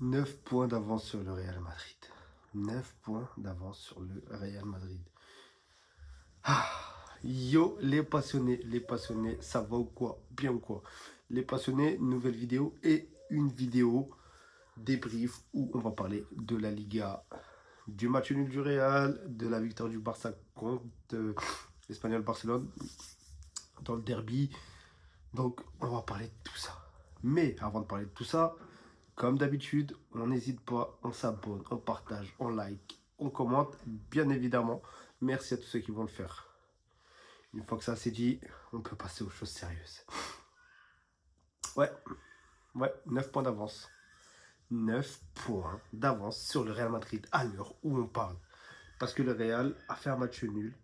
9 points d'avance sur le Real Madrid. 9 points d'avance sur le Real Madrid. Ah, yo, les passionnés, ça va ou quoi? Bien ou quoi? Les passionnés, nouvelle vidéo et une vidéo débrief où on va parler de la Liga, du match nul du Real, de la victoire du Barça contre l'Espagnol Barcelone dans le derby. Donc, on va parler de tout ça. Mais avant de parler de tout ça, comme d'habitude, on n'hésite pas, on s'abonne, on partage, on like, on commente, bien évidemment. Merci à tous ceux qui vont le faire. Une fois que ça c'est dit, on peut passer aux choses sérieuses. Ouais, 9 points d'avance. 9 points d'avance sur le Real Madrid à l'heure où on parle. Parce que le Real a fait un match nul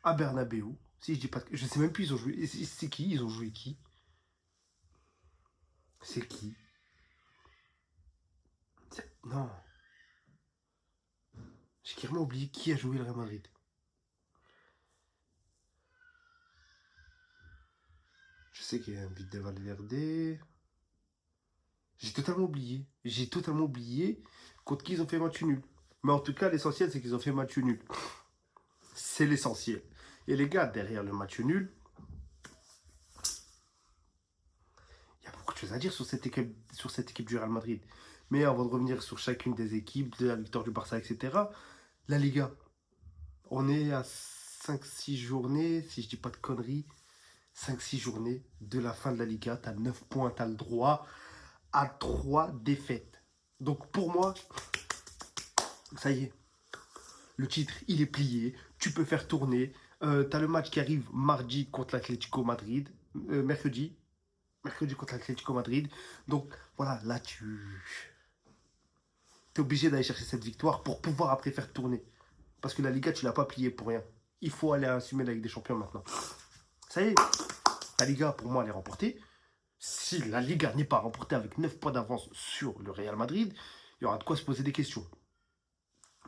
à Bernabeu. Si je dis pas, je sais même plus ils ont joué. C'est qui? Ils ont joué qui? C'est qui? Non. J'ai carrément oublié qui a joué le Real Madrid. Je sais qu'il y a un vide de Valverde. J'ai totalement oublié. J'ai totalement oublié contre qui ils ont fait match nul. Mais en tout cas, l'essentiel, c'est qu'ils ont fait match nul. C'est l'essentiel. Et les gars, derrière le match nul, il y a beaucoup de choses à dire sur cette équipe du Real Madrid. Mais avant de revenir sur chacune des équipes, de la victoire du Barça, etc., la Liga, on est à 5-6 journées, si je dis pas de conneries, 5-6 journées de la fin de la Liga. Tu as 9 points, tu as le droit à 3 défaites. Donc pour moi, ça y est, le titre, il est plié. Tu peux faire tourner. Tu as le match qui arrive mardi contre l'Atlético Madrid. Mercredi contre l'Atlético Madrid. Donc voilà, là tu es obligé d'aller chercher cette victoire pour pouvoir après faire tourner. Parce que la Liga, tu l'as pas pliée pour rien. Il faut aller assumer la Ligue des Champions maintenant. Ça y est, la Liga, pour moi, elle est remportée. Si la Liga n'est pas remportée avec 9 points d'avance sur le Real Madrid, il y aura de quoi se poser des questions.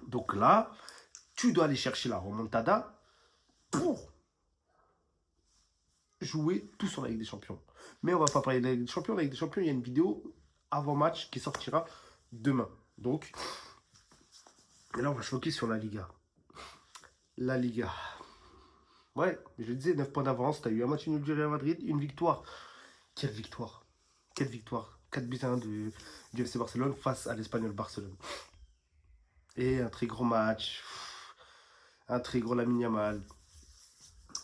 Donc là, tu dois aller chercher la remontada pour jouer tout sur la Ligue des Champions. Mais on ne va pas parler de la Ligue des Champions. La Ligue des Champions, il y a une vidéo avant match qui sortira demain. Donc, et là, on va choquer sur la Liga. La Liga. Ouais, je disais, 9 points d'avance. Tu as eu un match nul du Real Madrid, une victoire. Quelle victoire! Quelle victoire! 4 buts à 1 du FC Barcelone face à l'Espagnol Barcelone. Et un très gros match. Un très gros Lamine Yamal.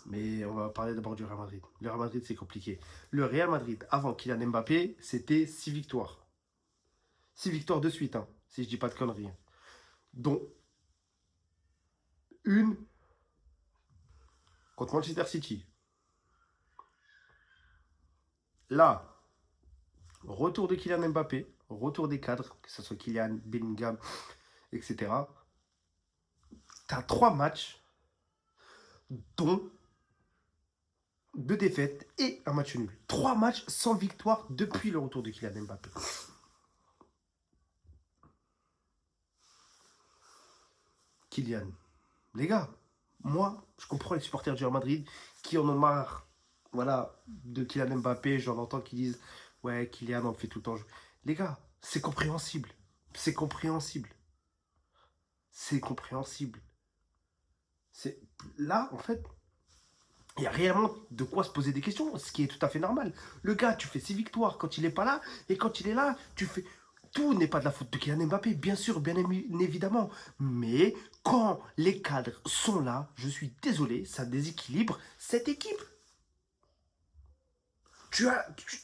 Mais on va parler d'abord du Real Madrid. Le Real Madrid, c'est compliqué. Le Real Madrid, avant Kylian Mbappé, c'était 6 victoires. 6 victoires de suite, hein, si je dis pas de conneries. Dont une contre Manchester City. Là, retour de Kylian Mbappé, retour des cadres, que ce soit Kylian, Bellingham, etc. Tu as 3 matchs, dont 2 défaites et un match nul. 3 matchs sans victoire depuis le retour de Kylian Mbappé. Kylian, les gars, moi, je comprends les supporters du Real Madrid qui en ont marre, voilà, de Kylian Mbappé. J'en entends qui disent, ouais, Kylian, on le fait tout le temps. Les gars, c'est compréhensible. C'est compréhensible. C'est compréhensible. Là, en fait, il y a réellement de quoi se poser des questions, ce qui est tout à fait normal. Le gars, tu fais 6 victoires quand il n'est pas là, et quand il est là, tu fais... Tout n'est pas de la faute de Kylian Mbappé, bien sûr, bien évidemment. Mais quand les cadres sont là, je suis désolé, ça déséquilibre cette équipe.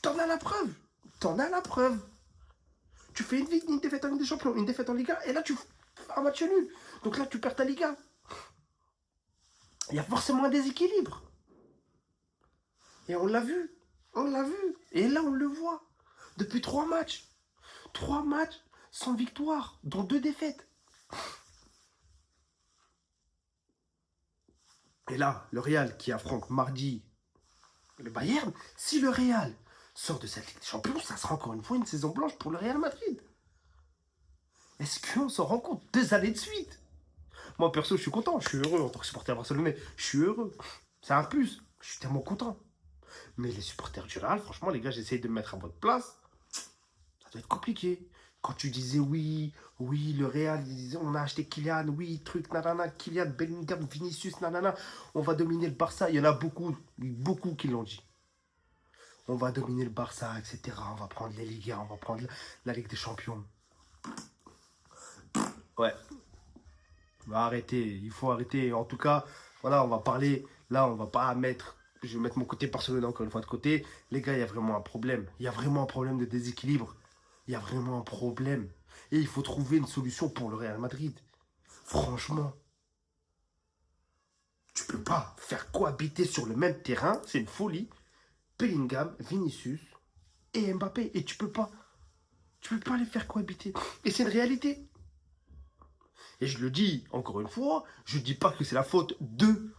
T'en as la preuve. T'en as la preuve. Tu fais une défaite en Ligue des Champions, une défaite en Liga, et là, tu fais un match nul. Donc là, tu perds ta Liga. Il y a forcément un déséquilibre. Et on l'a vu. On l'a vu. Et là, on le voit. Depuis 3 matchs. 3 matchs sans victoire, dont 2 défaites. Et là, le Real qui affronte mardi le Bayern, si le Real sort de cette Ligue des Champions, ça sera encore une fois une saison blanche pour le Real Madrid. Est-ce qu'on s'en rend compte 2 années de suite? Moi, perso, je suis content. Je suis heureux en tant que supporter barcelonais. Je suis heureux. C'est un plus. Je suis tellement content. Mais les supporters du Real, franchement, les gars, j'essaye de me mettre à votre place. doit être compliqué. Quand tu disais oui, oui, le Real, ils disaient, on a acheté Kylian, oui, truc, nanana, Kylian, Bellingham, Vinicius, nanana, on va dominer le Barça. Il y en a beaucoup, beaucoup qui l'ont dit. On va dominer le Barça, etc. On va prendre les Ligas, on va prendre la Ligue des Champions. Ouais, on va arrêter, il faut arrêter. En tout cas, voilà, on va parler. Là, on va pas mettre. Je vais mettre mon côté personnel encore une fois de côté. Les gars, il y a vraiment un problème. Il y a vraiment un problème de déséquilibre. Il y a vraiment un problème. Et il faut trouver une solution pour le Real Madrid. Franchement, tu peux pas faire cohabiter sur le même terrain. C'est une folie. Bellingham, Vinicius et Mbappé. Et tu peux pas. Tu peux pas les faire cohabiter. Et c'est une réalité. Et je le dis encore une fois, je ne dis pas que c'est la faute d'eux.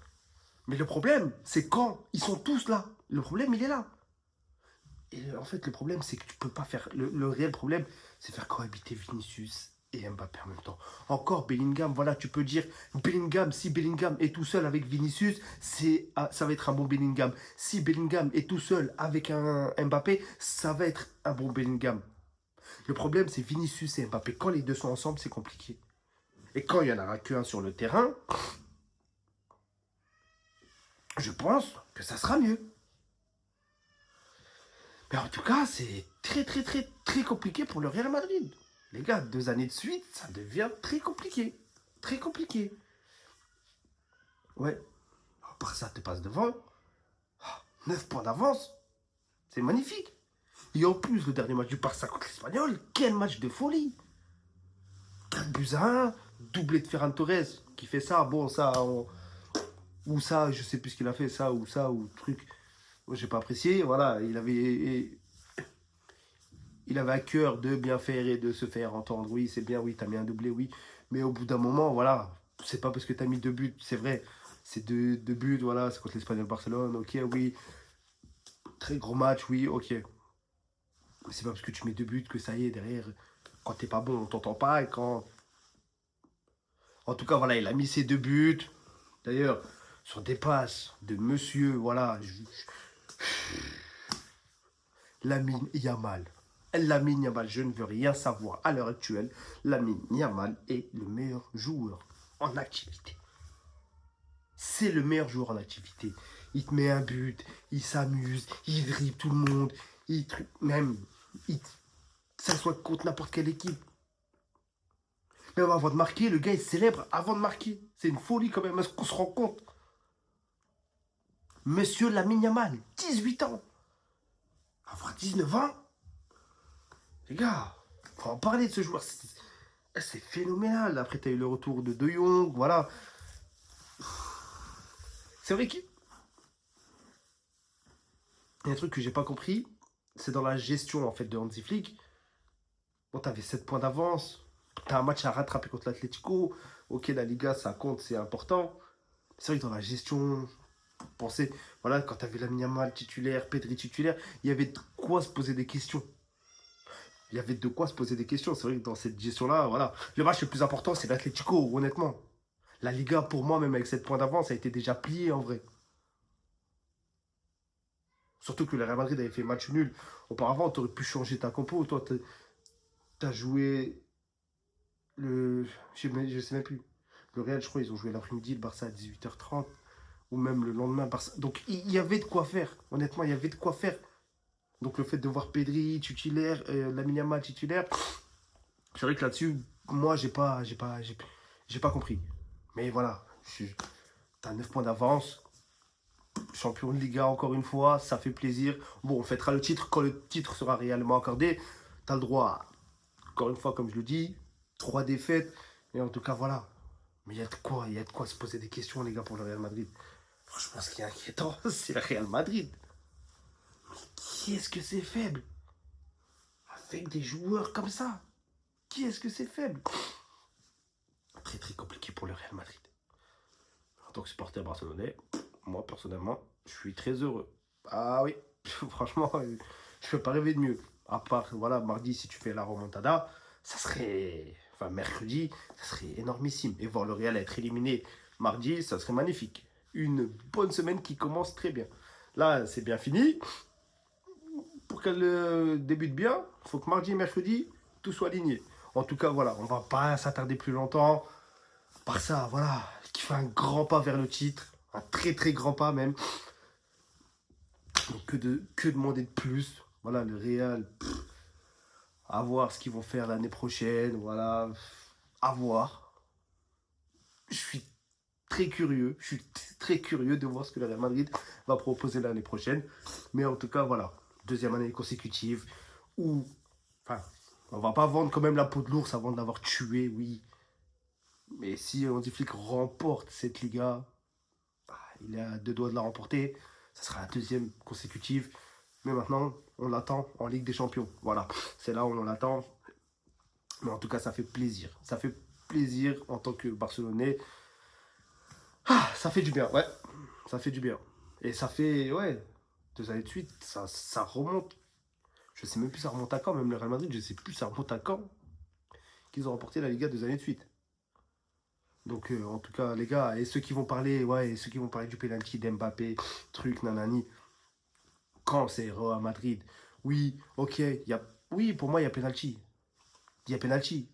Mais le problème, c'est quand ils sont tous là. Le problème, il est là. Et en fait, le problème, c'est que tu peux pas faire. Le réel problème, c'est faire cohabiter Vinicius et Mbappé en même temps. Encore Bellingham, voilà, tu peux dire Bellingham, si Bellingham est tout seul avec Vinicius, ça va être un bon Bellingham. Si Bellingham est tout seul avec un Mbappé, ça va être un bon Bellingham. Le problème, c'est Vinicius et Mbappé. Quand les deux sont ensemble, c'est compliqué. Et quand il n'y en aura qu'un sur le terrain, je pense que ça sera mieux. Mais en tout cas, c'est très, très, très, très compliqué pour le Real Madrid. Les gars, 2 années de suite, ça devient très compliqué. Très compliqué. Ouais. À part ça, te passe devant. 9 points d'avance. C'est magnifique. Et en plus, le dernier match du Barça contre l'Espagnol, quel match de folie. 4 buts à 1, doublé de Ferran Torres qui fait ça. Bon, ça, ou ça, je sais plus ce qu'il a fait, ça, ou truc. Moi, j'ai pas apprécié. Voilà, il avait à cœur de bien faire et de se faire entendre. Oui, c'est bien, oui, t'as mis un doublé, oui. Mais au bout d'un moment, voilà, c'est pas parce que t'as mis 2 buts, c'est vrai. C'est deux buts, voilà, c'est contre l'Espagnol Barcelone, ok, oui. Très gros match, oui, ok. Mais c'est pas parce que tu mets 2 buts que ça y est, derrière, quand t'es pas bon, on t'entend pas. Et quand. En tout cas, voilà, il a mis ses 2 buts. D'ailleurs, sur des passes de monsieur, voilà. Lamine Yamal. Lamine Yamal, je ne veux rien savoir à l'heure actuelle. Lamine Yamal est le meilleur joueur en activité. C'est le meilleur joueur en activité. Il te met un but, il s'amuse, il dribble tout le monde, ça soit contre n'importe quelle équipe. Même avant de marquer, le gars il célèbre avant de marquer. C'est une folie quand même, est-ce qu'on se rend compte? Monsieur Lamine Yamal, 18 ans. Avoir 19 ans, les gars, faut en parler de ce joueur. C'est phénoménal. Après, tu as eu le retour de De Jong, voilà. C'est vrai qu'il y a un truc que j'ai pas compris, c'est dans la gestion en fait de Hansi Flick. Bon, tu avais 7 points d'avance, tu as un match à rattraper contre l'Atlético. Ok, la Liga, ça compte, c'est important. C'est vrai que dans la gestion, pensez, voilà, quand tu avais Lamine Yamal titulaire, Pedri titulaire, il y avait de quoi se poser des questions. Il y avait de quoi se poser des questions. C'est vrai que dans cette gestion-là, voilà. Le match le plus important, c'est l'Atlético, honnêtement. La Liga, pour moi, même avec 7 points d'avance, a été déjà pliée en vrai. Surtout que le Real Madrid avait fait match nul. Auparavant, tu aurais pu changer ta compo. Toi, tu as joué le. Je sais même plus. Le Real, je crois, ils ont joué l'après-midi, le Barça à 18h30. Ou même le lendemain, Barça. Donc, il y avait de quoi faire. Honnêtement, il y avait de quoi faire. Donc, le fait de voir Pedri titulaire, Lamine Yamal titulaire, c'est vrai que là-dessus, moi, j'ai pas compris. Mais voilà, t'as 9 points d'avance. Champion de Liga encore une fois, ça fait plaisir. Bon, on fêtera le titre quand le titre sera réellement accordé. T'as le droit, encore une fois, comme je le dis, 3 défaites. Et en tout cas, voilà. Mais il y a de quoi se poser des questions, les gars, pour le Real Madrid. Franchement, ce qui est inquiétant, c'est le Real Madrid. Mais qui est-ce que c'est faible? Avec des joueurs comme ça, qui est-ce que c'est faible? Très très compliqué pour le Real Madrid. En tant que supporter barcelonais, moi personnellement, je suis très heureux. Ah oui, franchement, je peux pas rêver de mieux. À part, voilà, mardi, si tu fais la remontada, ça serait. Enfin, mercredi, ça serait énormissime. Et voir le Real être éliminé mardi, ça serait magnifique. Une bonne semaine qui commence très bien. Là, c'est bien fini. pour qu'elle débute bien, il faut que mardi et mercredi, tout soit aligné. En tout cas, voilà, on va pas s'attarder plus longtemps. Par ça, voilà, qui fait un grand pas vers le titre, un très très grand pas même. Donc que demander de plus? Voilà, le Real, à voir ce qu'ils vont faire l'année prochaine, voilà, à voir. Je suis très curieux de voir ce que le Real Madrid va proposer l'année prochaine. Mais en tout cas, voilà, deuxième année consécutive où, enfin, on va pas vendre quand même la peau de l'ours avant de l'avoir tué, oui. Mais si Hansi Flick remporte cette Liga, il est à 2 doigts de la remporter. Ça sera la deuxième consécutive. Mais maintenant, on l'attend en Ligue des Champions. Voilà, c'est là où on l'attend. Mais en tout cas, ça fait plaisir. Ça fait plaisir en tant que Barcelonais. Ah, ça fait du bien, ouais. Ça fait du bien. Et ça fait, ouais, 2 années de suite. Ça remonte. Je sais même plus ça remonte à quand. Même le Real Madrid, je sais plus ça remonte à quand qu'ils ont remporté la Liga 2 années de suite. Donc, en tout cas, les gars, et ceux qui vont parler, ouais, et ceux qui vont parler du penalty d'Mbappé, truc, nanani, quand c'est Real Madrid, oui, ok, oui, pour moi, il y a penalty. Il y a penalty.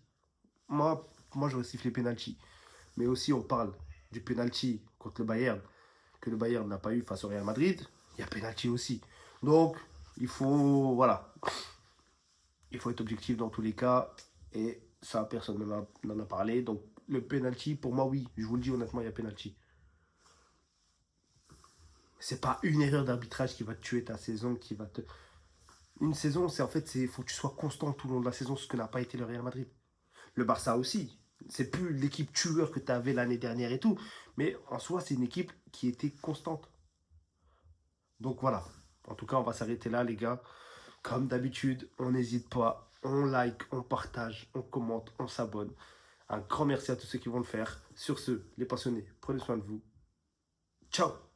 Moi j'aurais sifflé penalty. Mais aussi, on parle du penalty contre le Bayern, que le Bayern n'a pas eu face au Real Madrid. Il y a penalty aussi. Donc, il faut, voilà, il faut être objectif dans tous les cas. Et ça, personne n'en a parlé. Donc, le penalty, pour moi, oui, je vous le dis honnêtement, il y a penalty. C'est pas une erreur d'arbitrage qui va te tuer ta saison, qui va te. Une saison, c'est en fait, il faut que tu sois constant tout le long de la saison, ce que n'a pas été le Real Madrid. Le Barça aussi. C'est plus l'équipe tueur que tu avais l'année dernière et tout. Mais en soi, c'est une équipe qui était constante. Donc voilà. En tout cas, on va s'arrêter là, les gars. Comme d'habitude, on n'hésite pas. On like, on partage, on commente, on s'abonne. Un grand merci à tous ceux qui vont le faire. Sur ce, les passionnés, prenez soin de vous. Ciao!